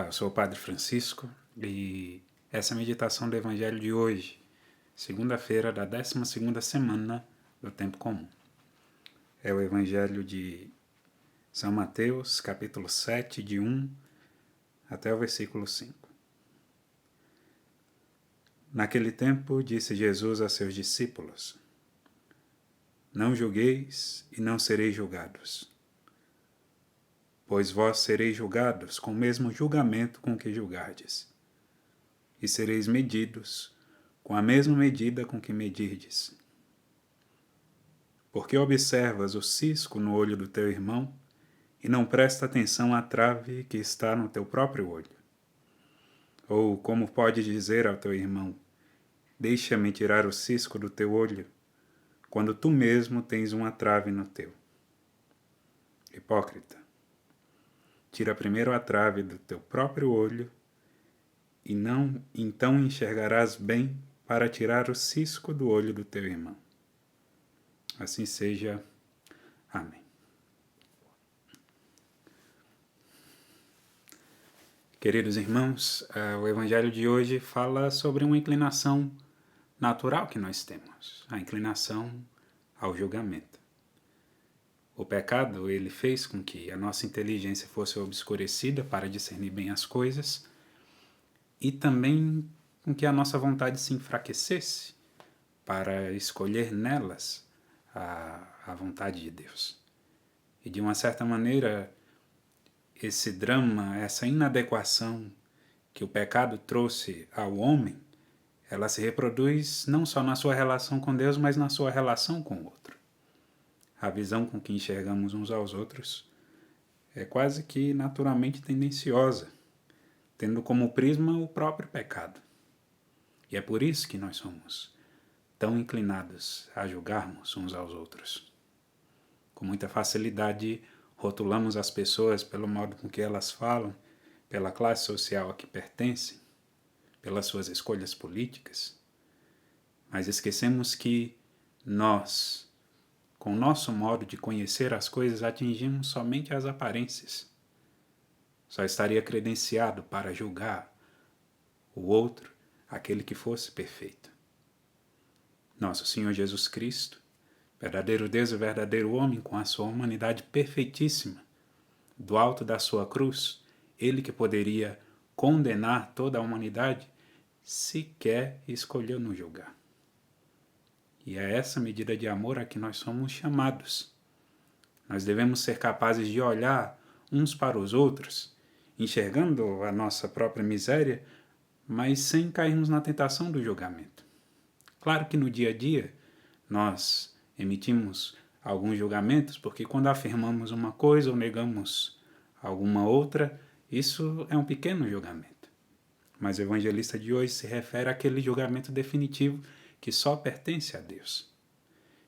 Olá, eu sou o Padre Francisco e essa é a meditação do Evangelho de hoje, segunda-feira da 12ª semana do Tempo Comum. É o Evangelho de São Mateus, capítulo 7, de 1 até o versículo 5. Naquele tempo disse Jesus a seus discípulos: Não julgueis e não sereis julgados, pois vós sereis julgados com o mesmo julgamento com que julgardes, e sereis medidos com a mesma medida com que medirdes. Porque observas o cisco no olho do teu irmão e não presta atenção à trave que está no teu próprio olho? Ou como podes dizer ao teu irmão: deixa-me tirar o cisco do teu olho, quando tu mesmo tens uma trave no teu? Hipócrita, tira primeiro a trave do teu próprio olho, e então enxergarás bem para tirar o cisco do olho do teu irmão. Assim seja. Amém. Queridos irmãos, o Evangelho de hoje fala sobre uma inclinação natural que nós temos, a inclinação ao julgamento. O pecado, ele fez com que a nossa inteligência fosse obscurecida para discernir bem as coisas e também com que a nossa vontade se enfraquecesse para escolher nelas a vontade de Deus. E de uma certa maneira, esse drama, essa inadequação que o pecado trouxe ao homem, ela se reproduz não só na sua relação com Deus, mas na sua relação com o outro. A visão com que enxergamos uns aos outros é quase que naturalmente tendenciosa, tendo como prisma o próprio pecado. E é por isso que nós somos tão inclinados a julgarmos uns aos outros. Com muita facilidade, rotulamos as pessoas pelo modo com que elas falam, pela classe social a que pertencem, pelas suas escolhas políticas, mas esquecemos que nós, com o nosso modo de conhecer as coisas, atingimos somente as aparências. Só estaria credenciado para julgar o outro aquele que fosse perfeito. Nosso Senhor Jesus Cristo, verdadeiro Deus e verdadeiro homem, com a sua humanidade perfeitíssima, do alto da sua cruz, ele que poderia condenar toda a humanidade, sequer escolheu nos julgar. E é essa medida de amor a que nós somos chamados. Nós devemos ser capazes de olhar uns para os outros, enxergando a nossa própria miséria, mas sem cairmos na tentação do julgamento. Claro que no dia a dia nós emitimos alguns julgamentos, porque quando afirmamos uma coisa ou negamos alguma outra, isso é um pequeno julgamento. Mas o evangelista de hoje se refere àquele julgamento definitivo que só pertence a Deus.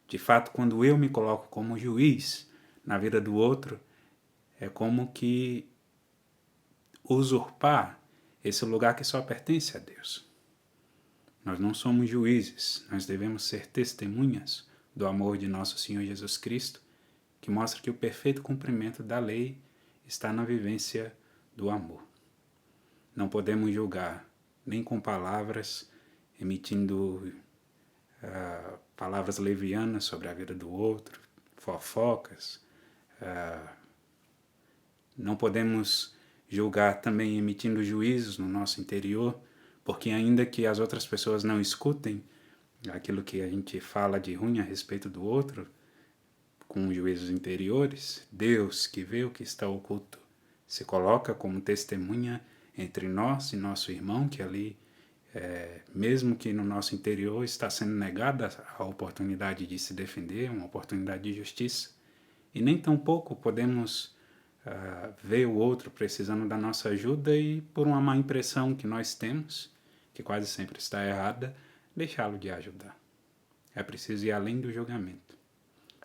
De fato, quando eu me coloco como juiz na vida do outro, é como que usurpar esse lugar que só pertence a Deus. Nós não somos juízes, nós devemos ser testemunhas do amor de nosso Senhor Jesus Cristo, que mostra que o perfeito cumprimento da lei está na vivência do amor. Não podemos julgar nem com palavras, emitindo palavras levianas sobre a vida do outro, fofocas. Não podemos julgar também emitindo juízos no nosso interior, porque ainda que as outras pessoas não escutem aquilo que a gente fala de ruim a respeito do outro, com juízos interiores, Deus, que vê o que está oculto, se coloca como testemunha entre nós e nosso irmão, que ali, mesmo que no nosso interior está sendo negada a oportunidade de se defender, uma oportunidade de justiça, e nem tampouco podemos ver o outro precisando da nossa ajuda e, por uma má impressão que nós temos, que quase sempre está errada, deixá-lo de ajudar. É preciso ir além do julgamento.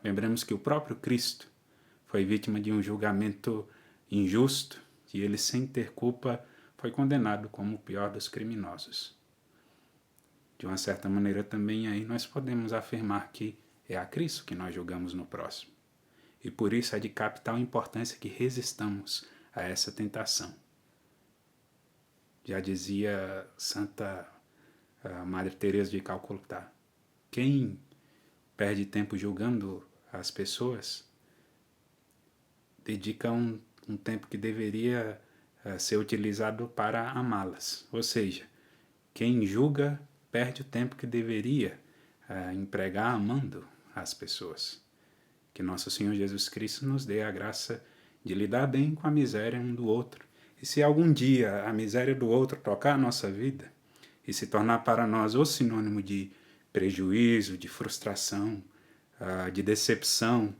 Lembremos que o próprio Cristo foi vítima de um julgamento injusto e ele, sem ter culpa, foi condenado como o pior dos criminosos. De uma certa maneira também aí nós podemos afirmar que é a Cristo que nós julgamos no próximo. E por isso é de capital importância que resistamos a essa tentação. Já dizia Santa Madre Teresa de Calcutá: quem perde tempo julgando as pessoas dedica um tempo que deveria ser utilizado para amá-las. Ou seja, quem julga perde o tempo que deveria empregar amando as pessoas. Que nosso Senhor Jesus Cristo nos dê a graça de lidar bem com a miséria um do outro. E se algum dia a miséria do outro tocar a nossa vida e se tornar para nós o sinônimo de prejuízo, de frustração, de decepção,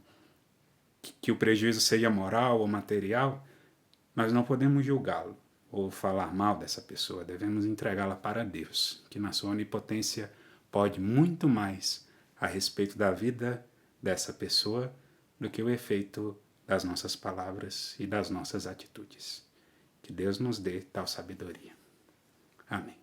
que o prejuízo seja moral ou material, nós não podemos julgá-lo ou falar mal dessa pessoa. Devemos entregá-la para Deus, que na sua onipotência pode muito mais a respeito da vida dessa pessoa do que o efeito das nossas palavras e das nossas atitudes. Que Deus nos dê tal sabedoria. Amém.